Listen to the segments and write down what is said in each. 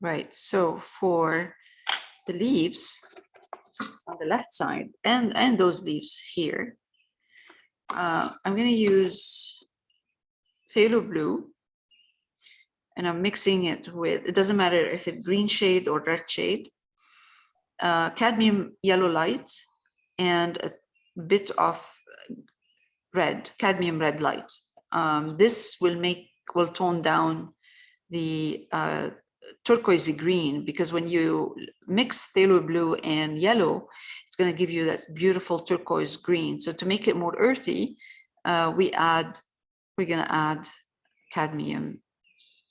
Right, so for the leaves on the left side and those leaves here, I'm going to use phthalo blue, and I'm mixing it with, it doesn't matter if it's green shade or red shade, cadmium yellow light, and a bit of red, cadmium red light. This will tone down the turquoisey green, because when you mix phthalo blue and yellow, it's going to give you that beautiful turquoise green. So to make it more earthy, we're going to add cadmium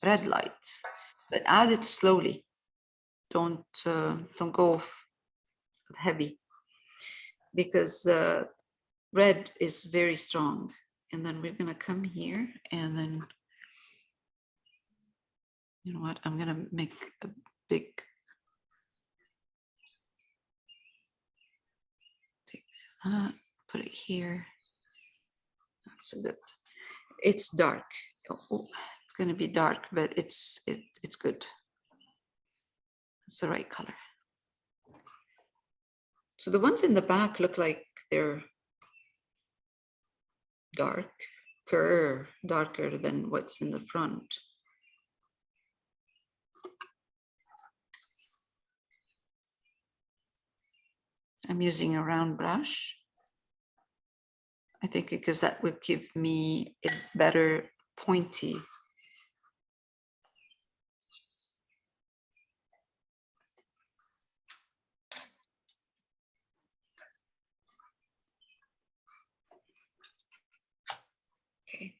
red light, but add it slowly. Don't go heavy, because red is very strong. And then we're going to come here, and then, you know what, I'm going to make a big, take that, put it here. That's a good, it's dark. Oh, it's going to be dark, but it's good. It's the right color. So the ones in the back look like they're darker than what's in the front. I'm using a round brush, I think, because that would give me a better pointy. Okay.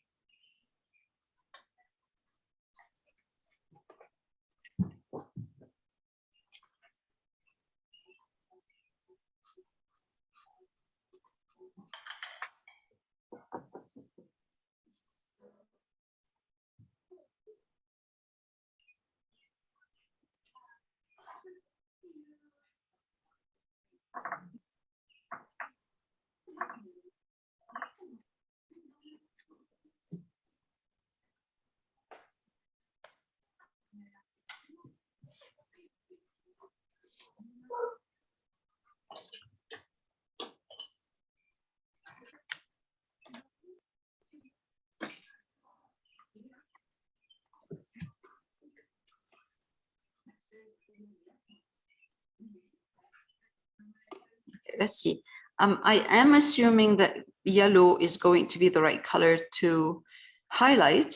Let's see. I am assuming that yellow is going to be the right color to highlight.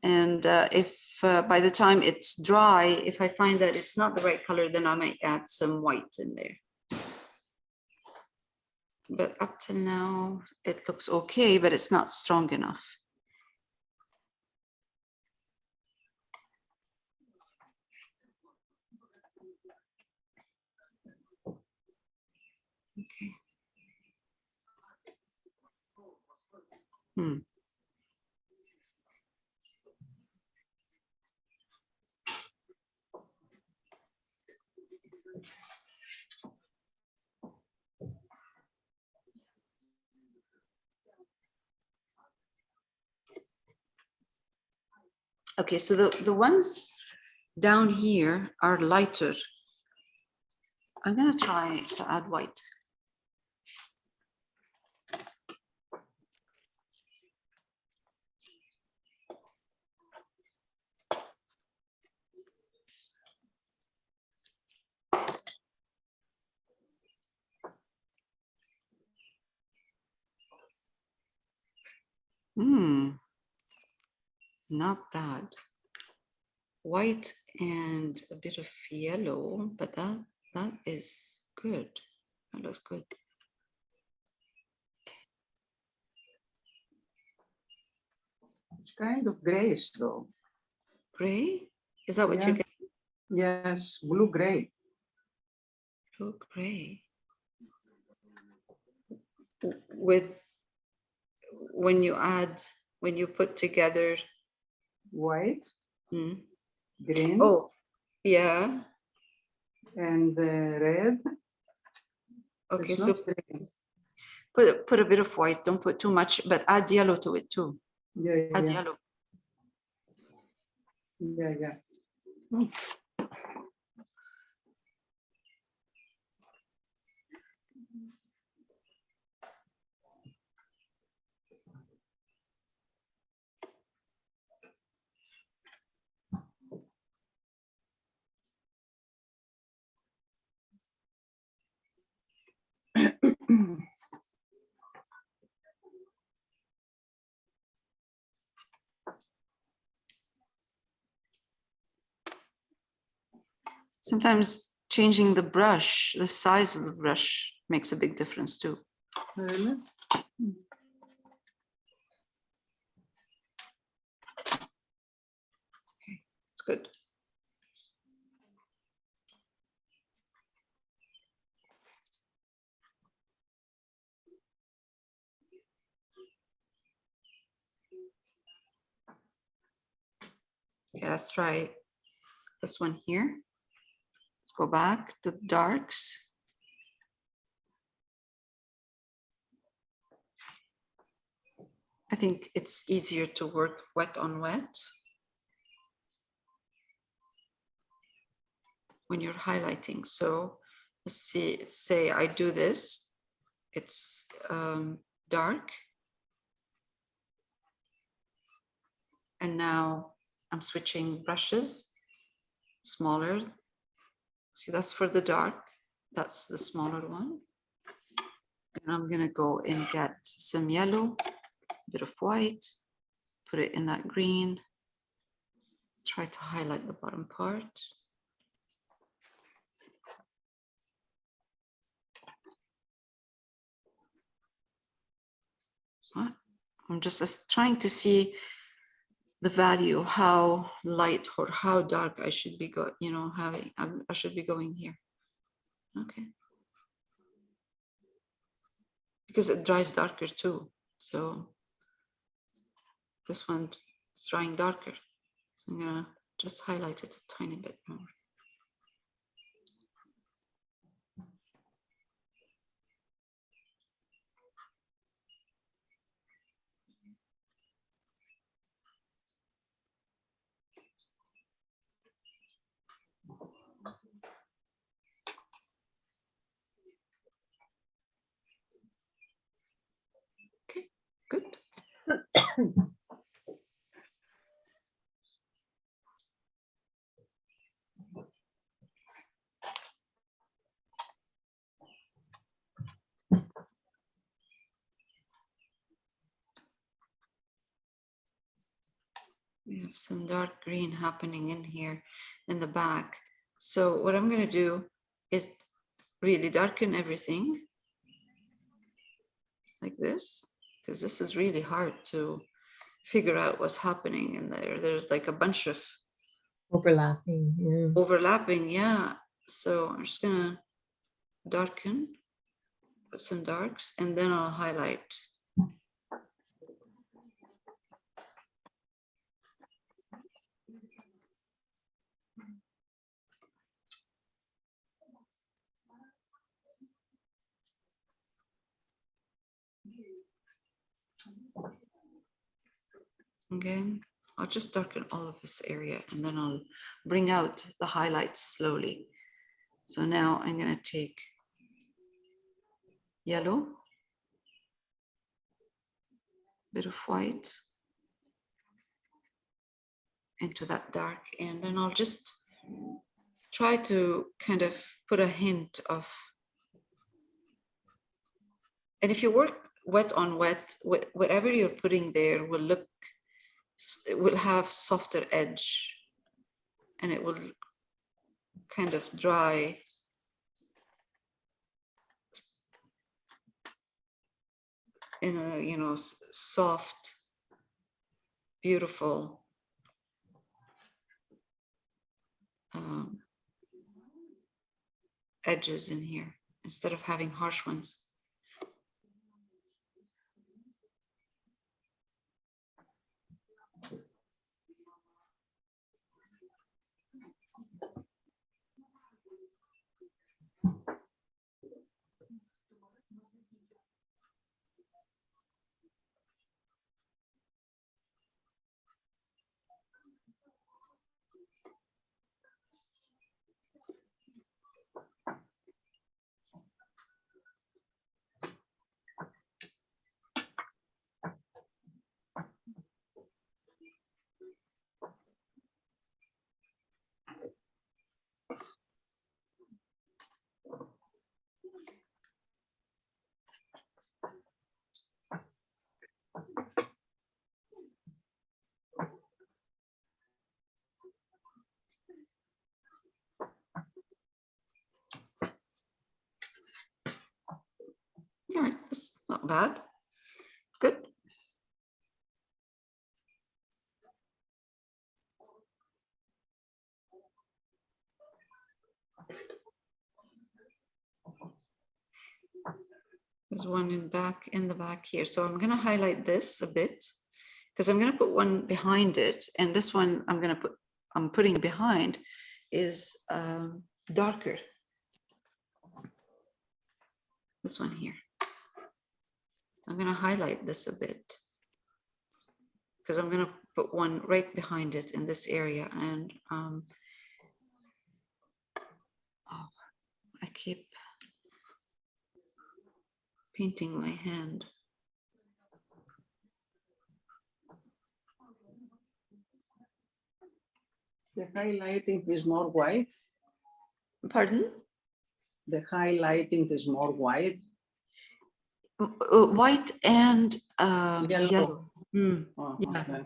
And if by the time it's dry, if I find that it's not the right color, then I might add some white in there. But up to now, it looks okay, but it's not strong enough. Okay. Okay, so the ones down here are lighter. I'm gonna try to add white. Not bad. White and a bit of yellow, but that is good. That looks good. It's kind of grayish though. Gray? Is that what you get? Yes, blue gray. Blue gray. With when you put together white, green. Oh, yeah. And red. Okay, it's so put a bit of white. Don't put too much, but add yellow to it too. Yeah, Add yeah. yellow. Yeah, yeah. Sometimes changing the brush, the size of the brush makes a big difference too. Really? It's good. Okay, let's try this one here. Let's go back to the darks. I think it's easier to work wet on wet when you're highlighting. So let's see, say I do this, it's dark. And now I'm switching brushes, smaller. See, that's for the dark. That's the smaller one. And I'm gonna go and get some yellow, a bit of white, put it in that green. Try to highlight the bottom part. I'm just trying to see the value, how light or how dark I should be I should be going here. Okay. Because it dries darker too. So this one is drying darker. So I'm gonna just highlight it a tiny bit more. Okay, good. We have some dark green happening in here in the back. So what I'm going to do is really darken everything like this, because this is really hard to figure out what's happening in there. There's like a bunch of Overlapping, yeah. overlapping. Yeah. So I'm just going to darken, put some darks, and then I'll highlight. Again, I'll just darken all of this area and then I'll bring out the highlights slowly. So now I'm going to take yellow, bit of white into that dark, and then I'll just try to kind of put a hint of, and if you work wet on wet, whatever you're putting there will have softer edge and it will kind of dry in a soft, beautiful edges in here instead of having harsh ones. not bad. Good. There's one in the back here. So I'm going to highlight this a bit because I'm going to put one behind it, and this one I'm putting behind is darker. This one here. I'm going to highlight this a bit because I'm going to put one right behind it in this area, and oh, I keep painting my hand. The highlighting is more white. Pardon? The highlighting is more white. White and Yellow. yellow. Mm, Oh, yeah. okay.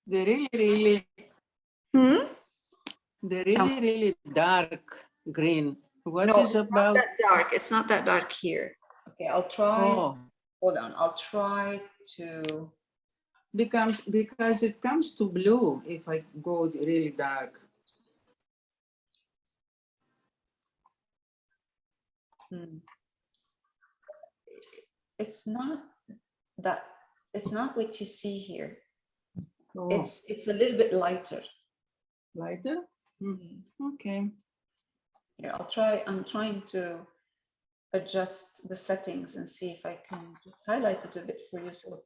The Hmm? really dark green. What No, is it's not about? that dark. It's not that dark here. Okay, I'll try. Oh, Hold on. I'll try to. because it comes to blue if I go really dark. It's not that. It's not what you see here. Oh, It's a little bit lighter. lighter. Okay. Here, I'll try. I'm trying to adjust the settings and see if I can just highlight it a bit for you. So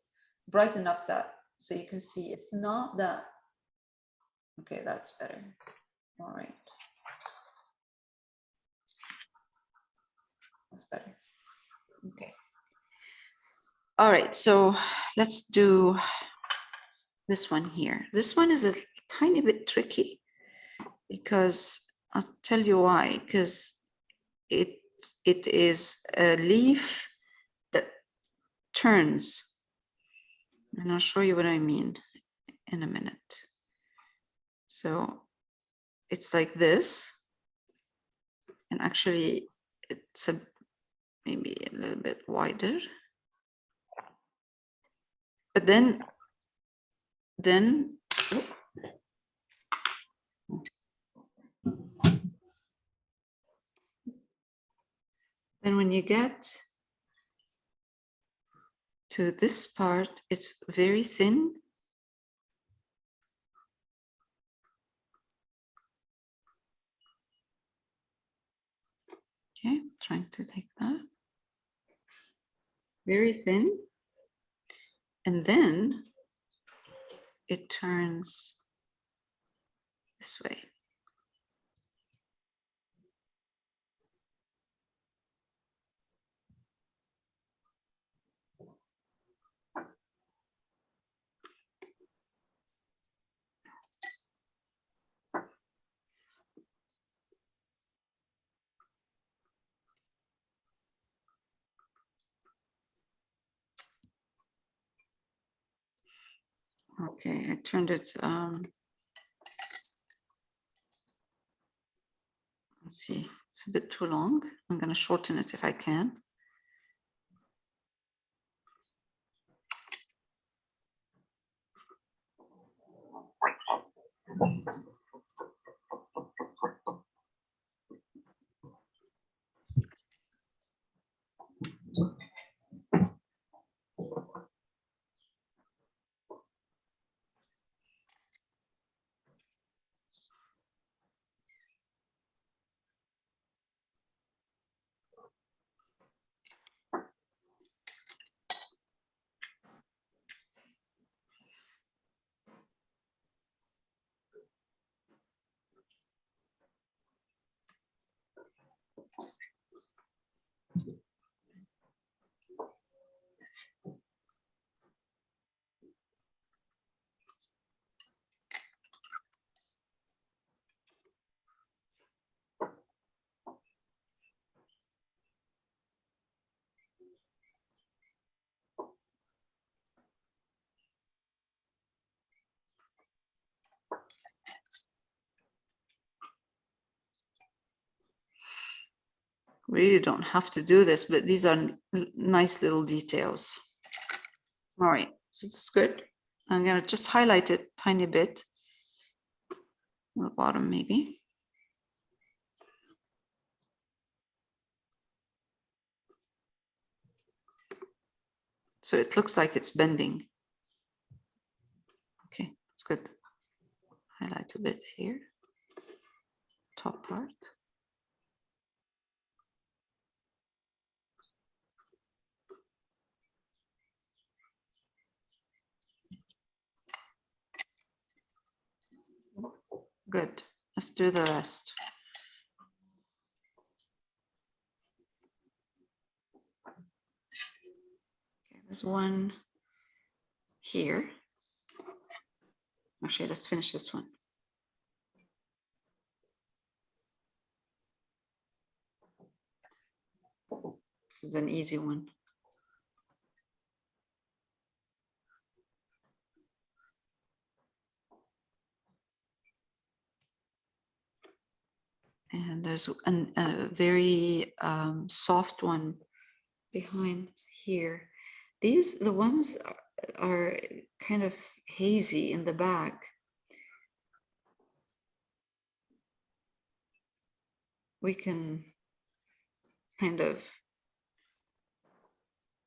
brighten up that so you can see it's not that. Okay, that's better. All right. That's better. Okay. All right, so let's do this one here. This one is a tiny bit tricky because I'll tell you why, because it is a leaf that turns. And I'll show you what I mean in a minute. So it's like this. And actually maybe a little bit wider. But then when you get to this part, it's very thin. Okay, trying to take that. Very thin. And then it turns this way. Okay, I turned it, let's see, it's a bit too long. I'm going to shorten it if I can. Really don't have to do this, but these are nice little details. All right, so it's good. I'm going to just highlight it a tiny bit on the bottom, maybe. So it looks like it's bending. Okay, that's good. Highlight a bit here, top part. Good. Let's do the rest. Okay, there's one here. Actually, let's finish this one. This is an easy one. And there's a very soft one behind here. These, the ones are kind of hazy in the back. We can kind of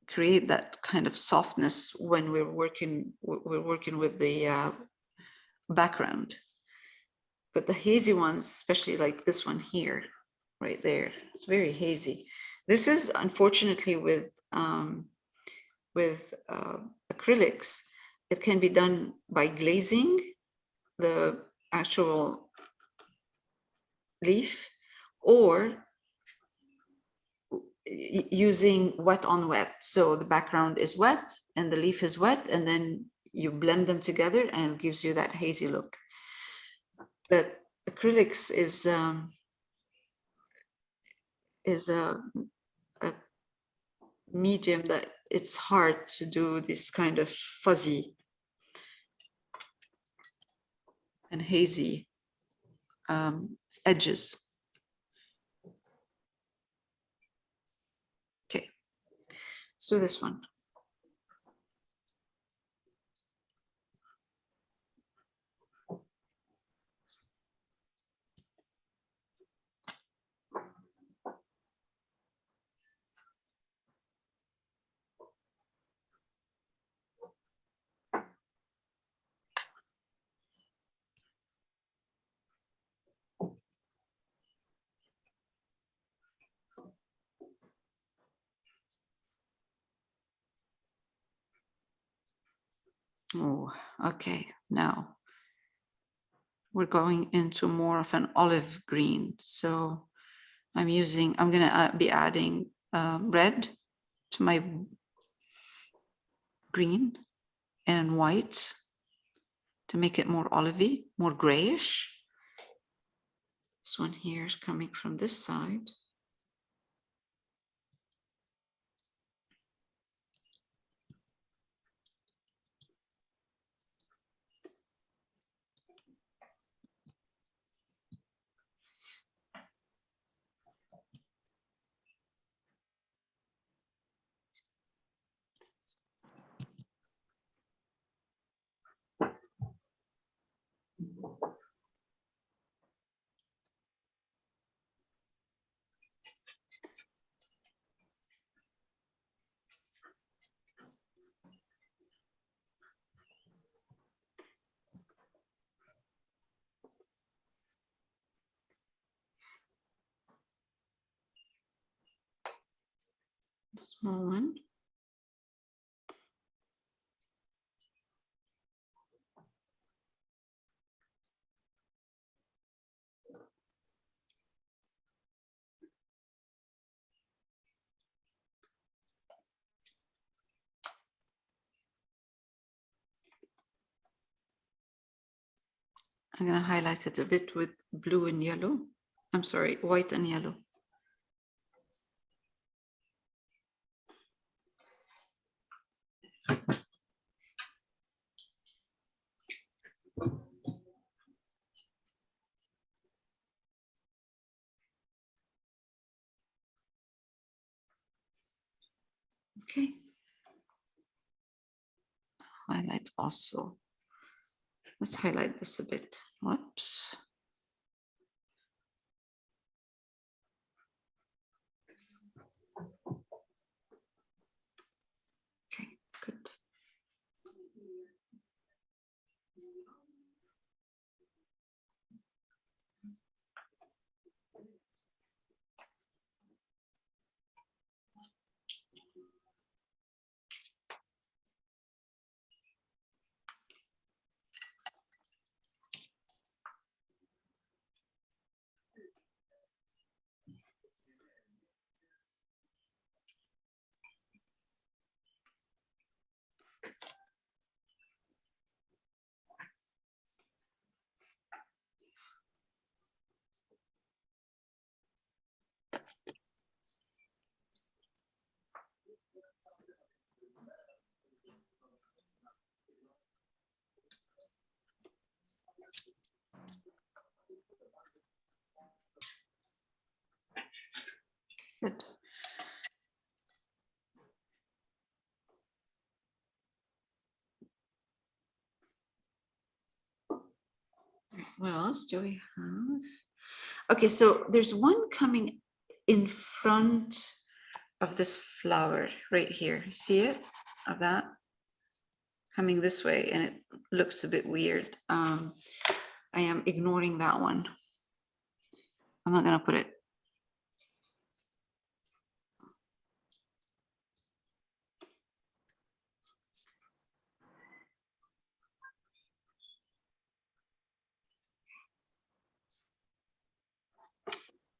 create that kind of softness when we're working with the background. But the hazy ones, especially like this one here, right there, it's very hazy. This is unfortunately with acrylics, it can be done by glazing the actual leaf or using wet on wet. So the background is wet and the leaf is wet, and then you blend them together and it gives you that hazy look. But acrylics is a medium that it's hard to do this kind of fuzzy and hazy edges. Okay, Let's do this one. Oh, okay. Now we're going into more of an olive green. So I'm going to be adding red to my green and white to make it more olivey, more grayish. This one here is coming from this side. Small one. I'm going to highlight it a bit with blue and yellow. I'm sorry, white and yellow. Okay. Highlight also. Let's highlight this a bit. Whoops. Okay, good. Good. What else do we have? Okay, so there's one coming in front of this flower right here. See it? Of that? Coming this way, and it looks a bit weird. I am ignoring that one. I'm not going to put it.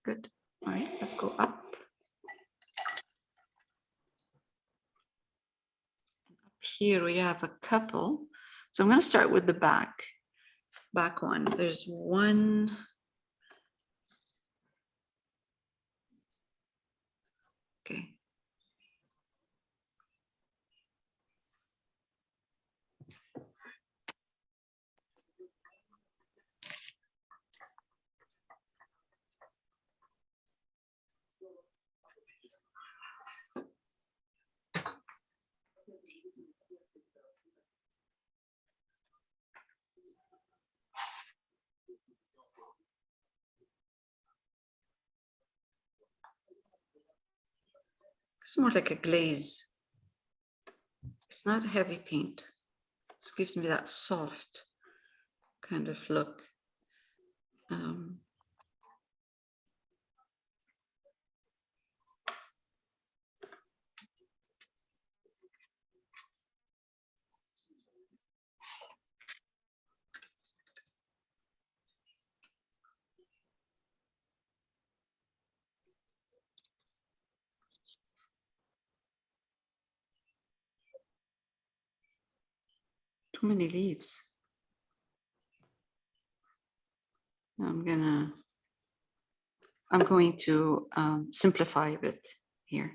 Good. All right, let's go up. Here we have a couple. So I'm going to start with the back one. There's one. Okay. It's more like a glaze. It's not a heavy paint. It gives me that soft kind of look. Too many leaves. I'm going to simplify a bit here.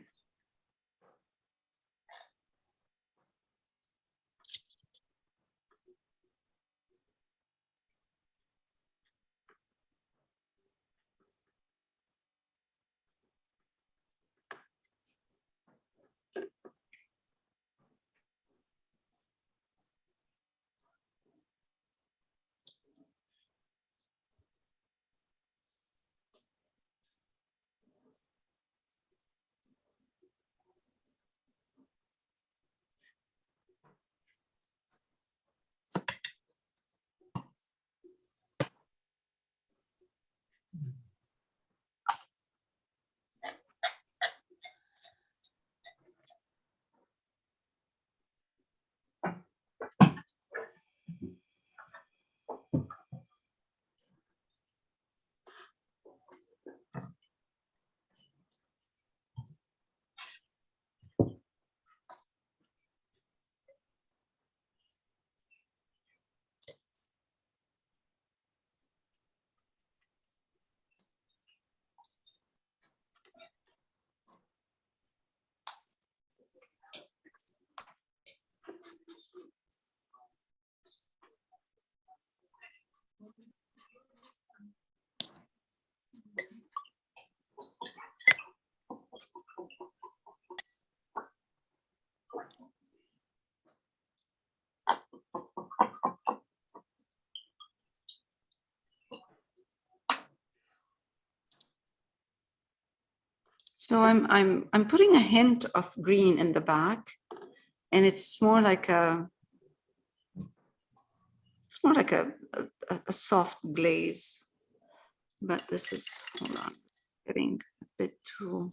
So I'm putting a hint of green in the back, and it's more like a soft glaze. But this is, hold on, getting a bit too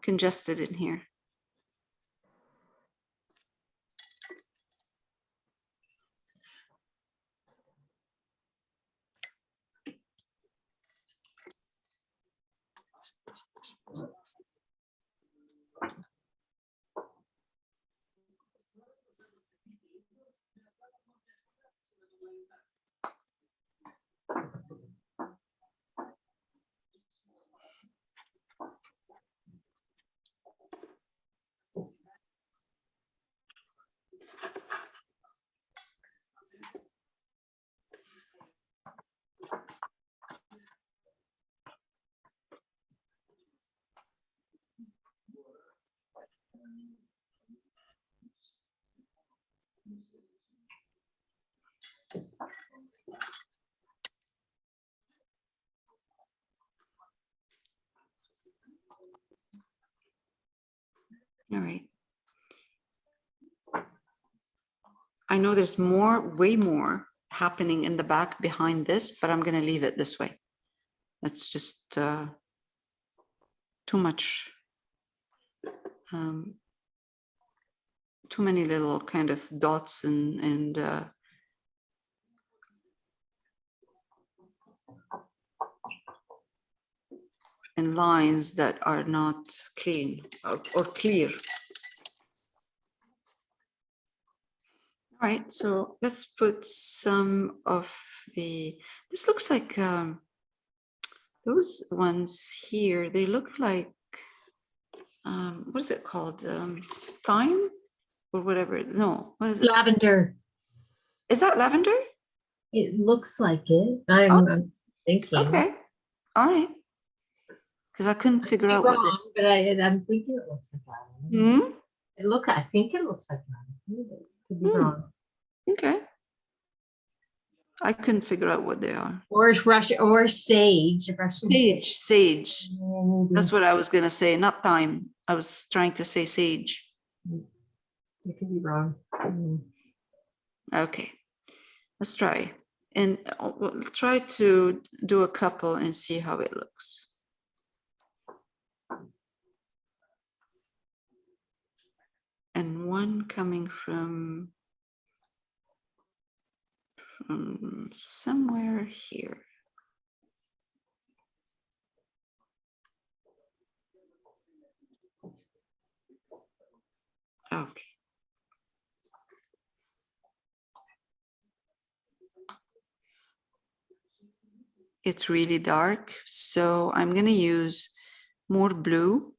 congested in here. All right. I know there's way more happening in the back behind this, but I'm going to leave it this way. That's just too much, too many little kind of dots and lines that are not clean or clear. All right, so let's put some of this looks like those ones here, they look like, what is it called? Thyme or whatever. No, what is it? Lavender. Is that lavender? It looks like it. I'm thinking. Okay, all right. Because I couldn't figure out what wrong, but I'm thinking it looks like lavender. Hmm? I think it looks like lavender. But could be wrong. Okay. I couldn't figure out what they are. Or Russian or sage. Russian Sage. maybe. That's what I was gonna say, not thyme. I was trying to say sage. You could be wrong. Okay, let's try. And we'll try to do a couple and see how it looks. And one coming from somewhere here. Okay. It's really dark, so I'm going to use more blue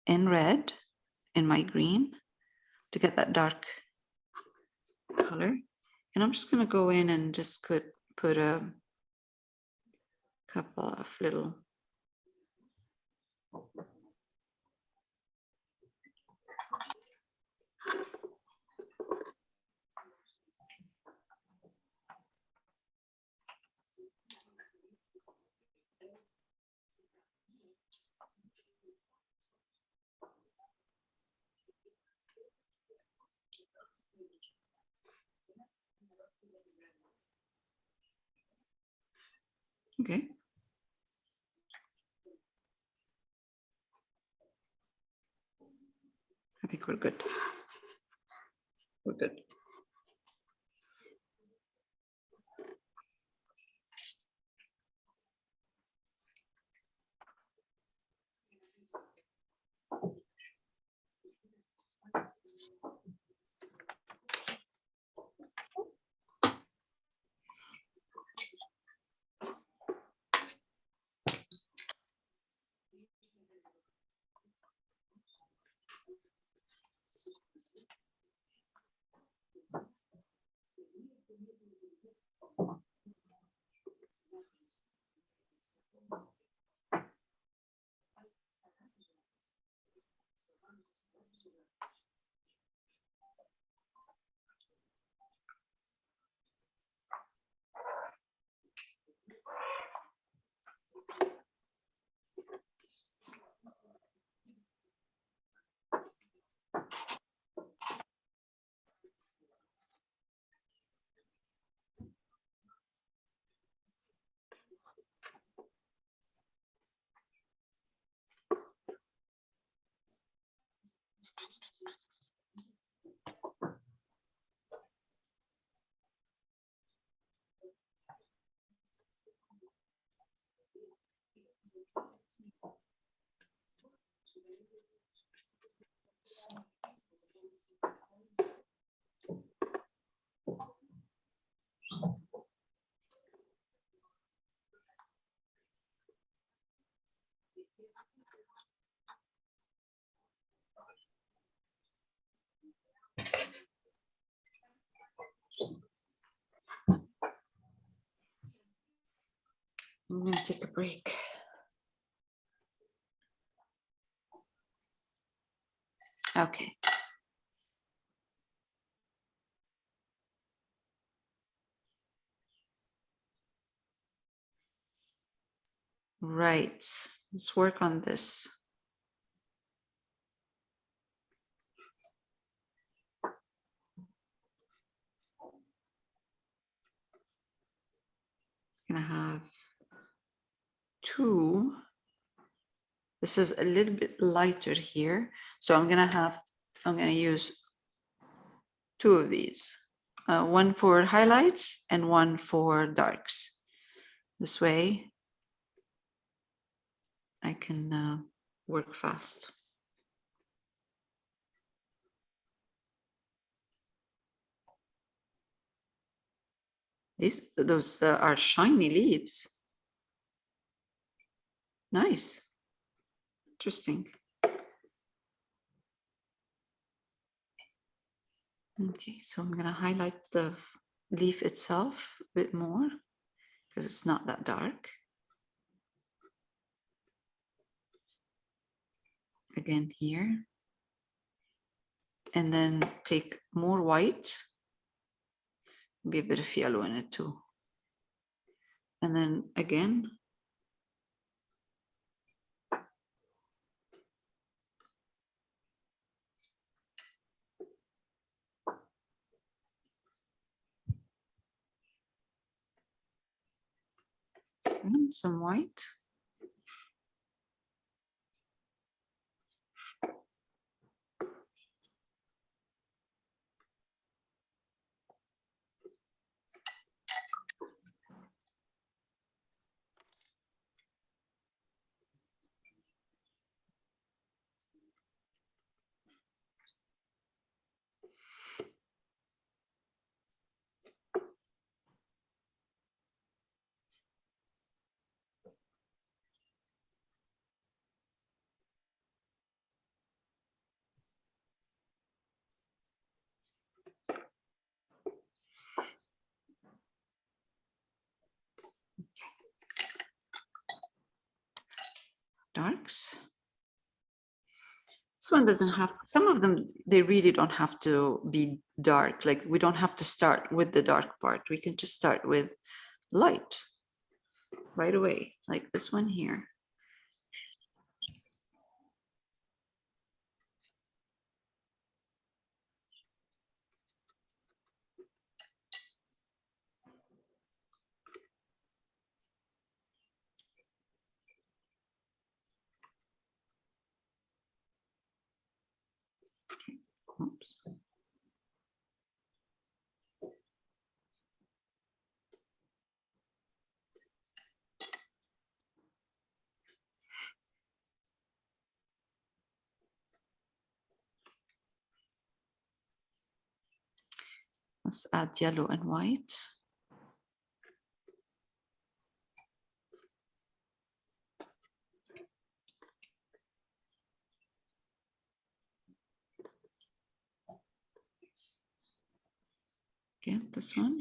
and red in my green to get that dark color. And I'm just going to go in and just put a couple of little okay. I think we're good. We're good. I'm going to take a break. Okay. Right. Let's work on this. I'm going to have two. This is a little bit lighter here. So I'm going to use two of these. One for highlights and one for darks. This way I can work fast. Those are shiny leaves. Nice. Interesting. Okay, so I'm going to highlight the leaf itself a bit more because it's not that dark. Again here. And then take more white. Be a bit of yellow in it too. And then again. And some white. Darks. This one doesn't have, some of them, they really don't have to be dark. Like we don't have to start with the dark part. We can just start with light right away, like this one here. Oops. Let's add yellow and white. Okay, this one.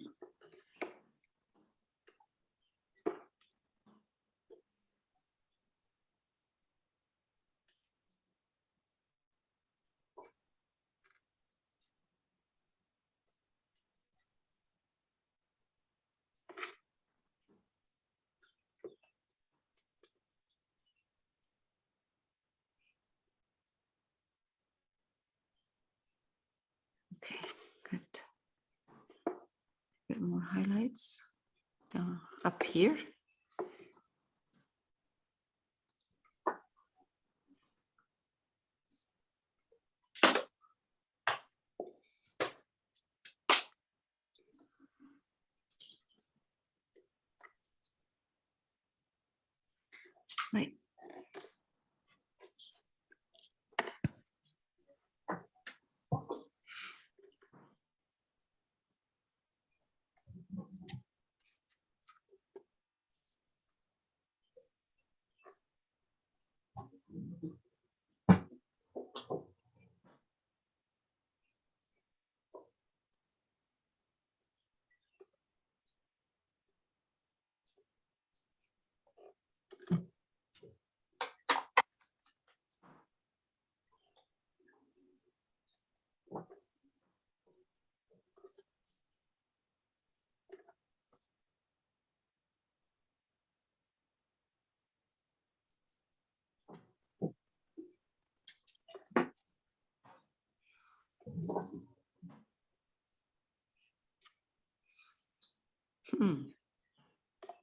Okay, good. Bit more highlights down up here. Right.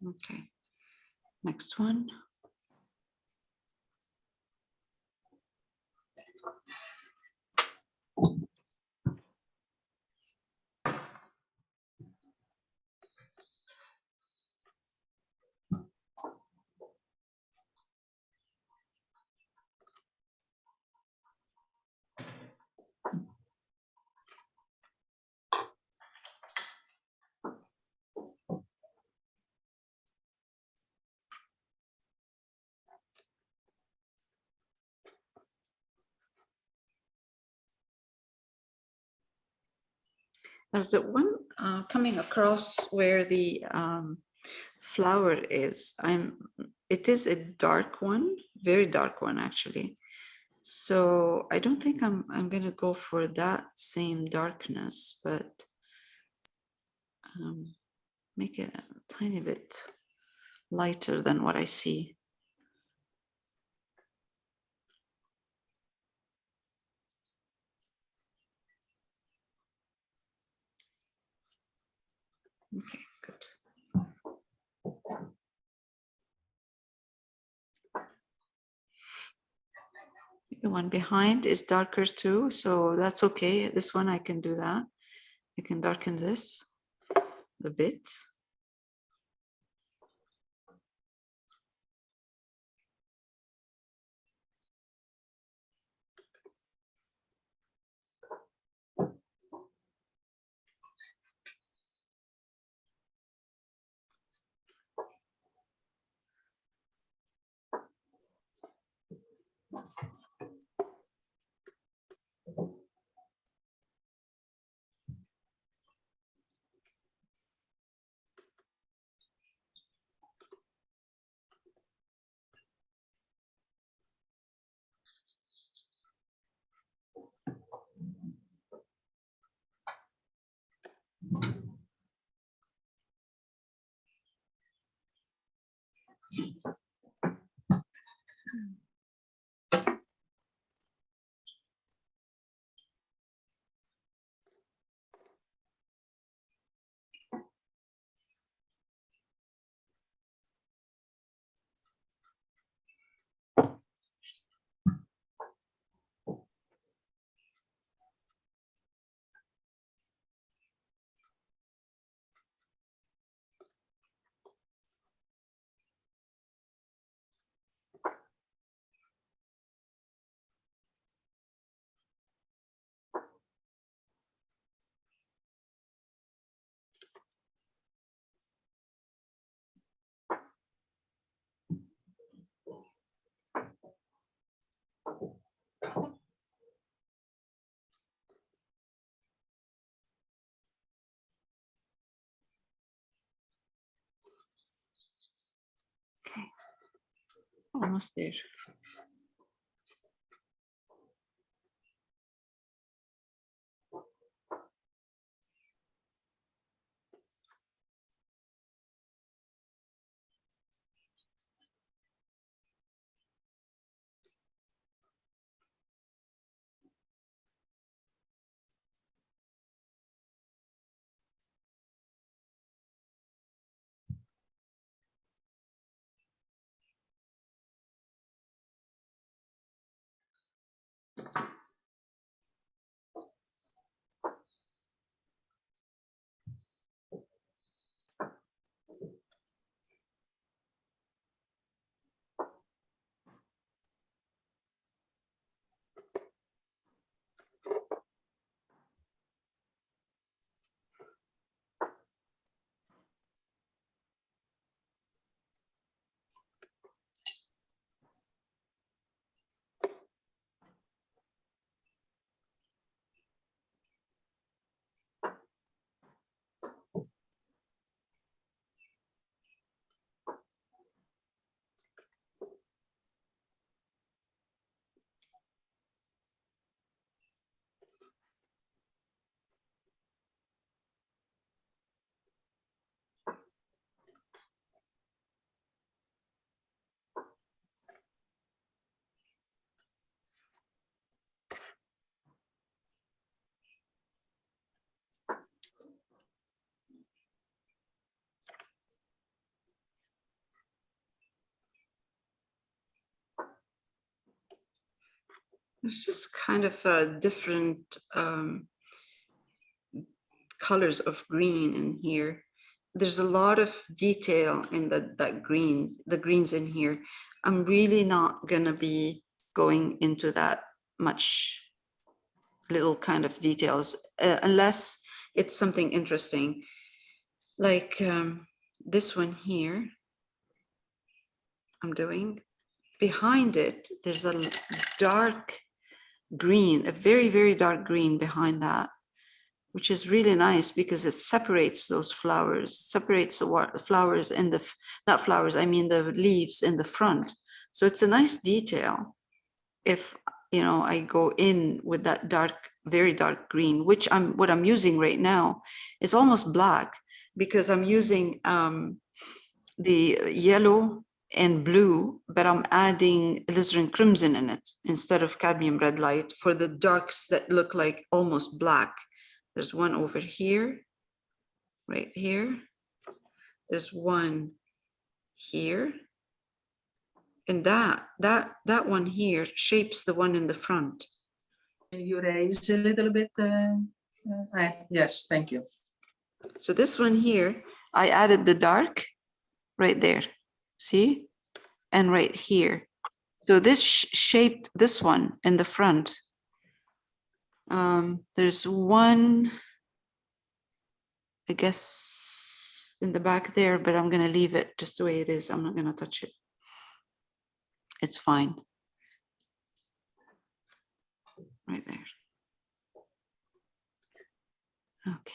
Okay, next one. There's the one coming across where the flower is. It is a dark one, very dark one actually. So I don't think I'm gonna go for that same darkness, but make it a tiny bit lighter than what I see. Okay, good. one behind is darker too, so that's okay. This one I can do that. I can darken this a bit. Okay, almost there. There's just kind of different colors of green in here. There's a lot of detail in that green, the greens in here. I'm really not gonna be going into that much little kind of details unless it's something interesting. Like this one here, I'm doing. Behind it, there's a dark green, a very, very dark green behind that, which is really nice because it separates those flowers, separates the flowers in the, not flowers, I mean the leaves in the front. So it's a nice detail. If, you know, I go in with that dark, very dark green, which what I'm using right now is almost black because I'm using the yellow and blue, but I'm adding alizarin crimson in it instead of cadmium red light for the darks that look like almost black. There's one over here, right here. There's one here. and that one here shapes the one in the front. Can you raise a little bit? Yes, thank you. So this one here, I added the dark right there, see? And right here. So this shaped this one in the front. There's one, I guess, in the back there, but I'm gonna leave it just the way it is. I'm not gonna touch it. It's fine. Right there. Okay.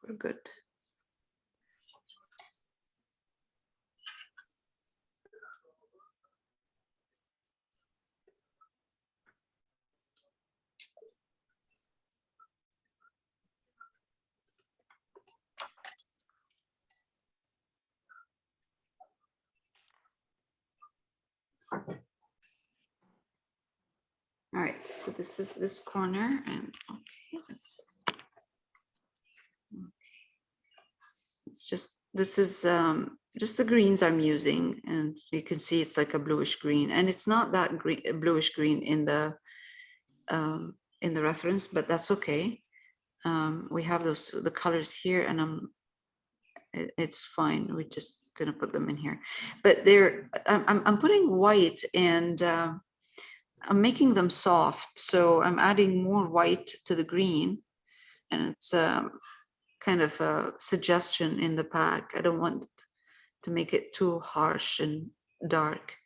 We're good. All right, so this is this corner, and okay, it's just, this is just the greens I'm using, and you can see it's like a bluish green, and it's not that green, bluish green in the reference, but that's okay. We have those, the colors here, and it's fine. We're just gonna put them in here, but they're, I'm putting white, and I'm making them soft, so I'm adding more white to the green, and it's kind of a suggestion in the pack. I don't want to make it too harsh and dark.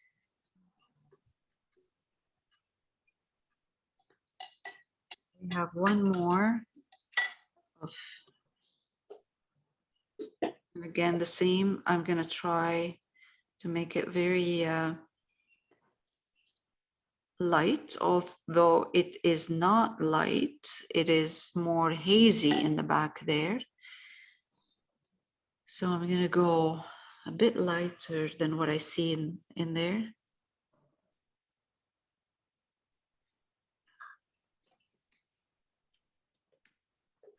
We have one more of, and again, the same. I'm gonna try to make it very light, although it is not light. It is more hazy in the back there. So I'm gonna go a bit lighter than what I see in there.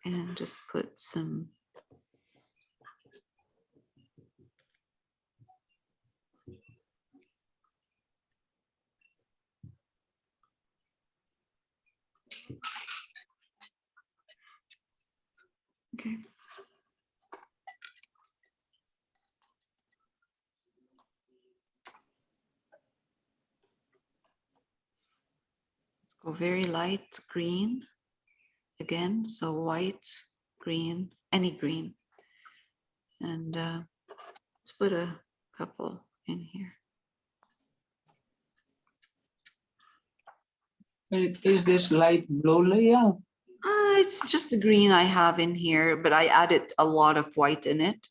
And just put some okay. Let's go very light green again. So white, green, any green. And let's put a couple in here. Is this light blue, Leah? It's just the green I have in here, but I added a lot of white in it.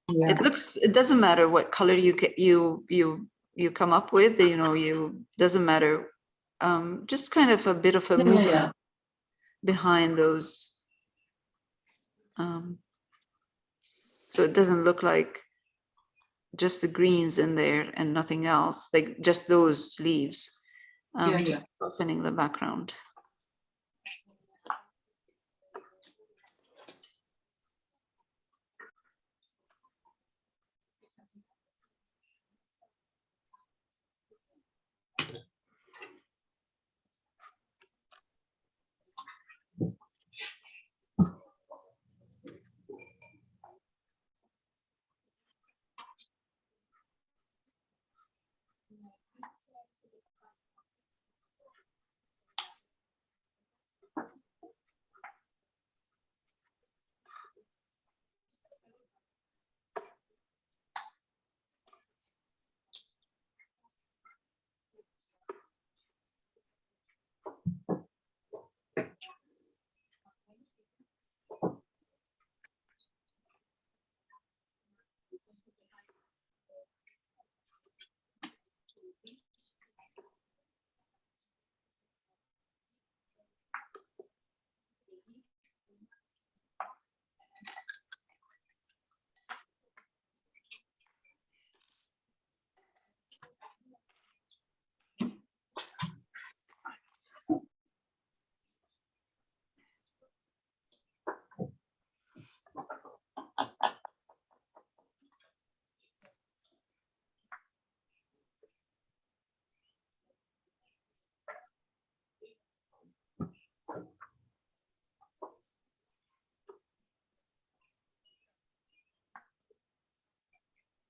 Yeah. It looks, it doesn't matter what color you come up with, you know, doesn't matter. Just kind of a bit of a movement behind those. So it doesn't look like just the greens in there and nothing else, like just those leaves. Just softening the background.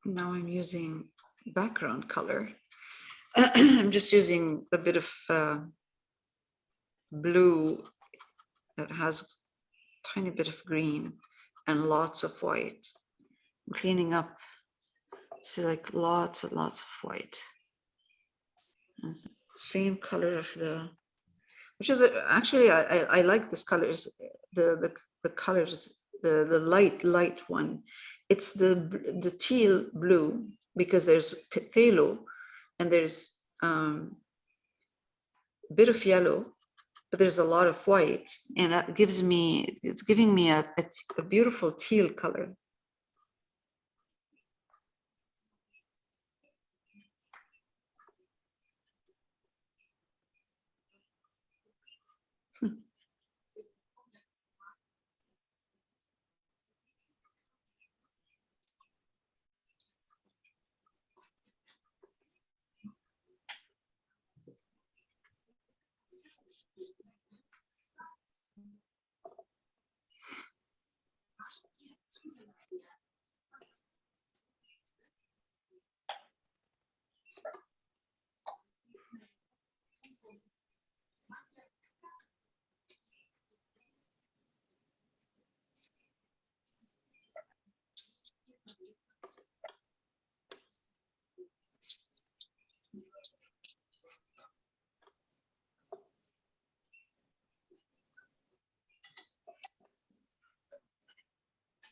now I'm using background color. I'm just using a bit of blue that has tiny bit of green and lots of white. I'm cleaning up to like lots and lots of white. And same color of the, which is actually I like this colors, the colors, the light one. It's the teal blue because there's phthalo and there's a bit of yellow, but there's a lot of white, and that gives me, it's giving me a beautiful teal color.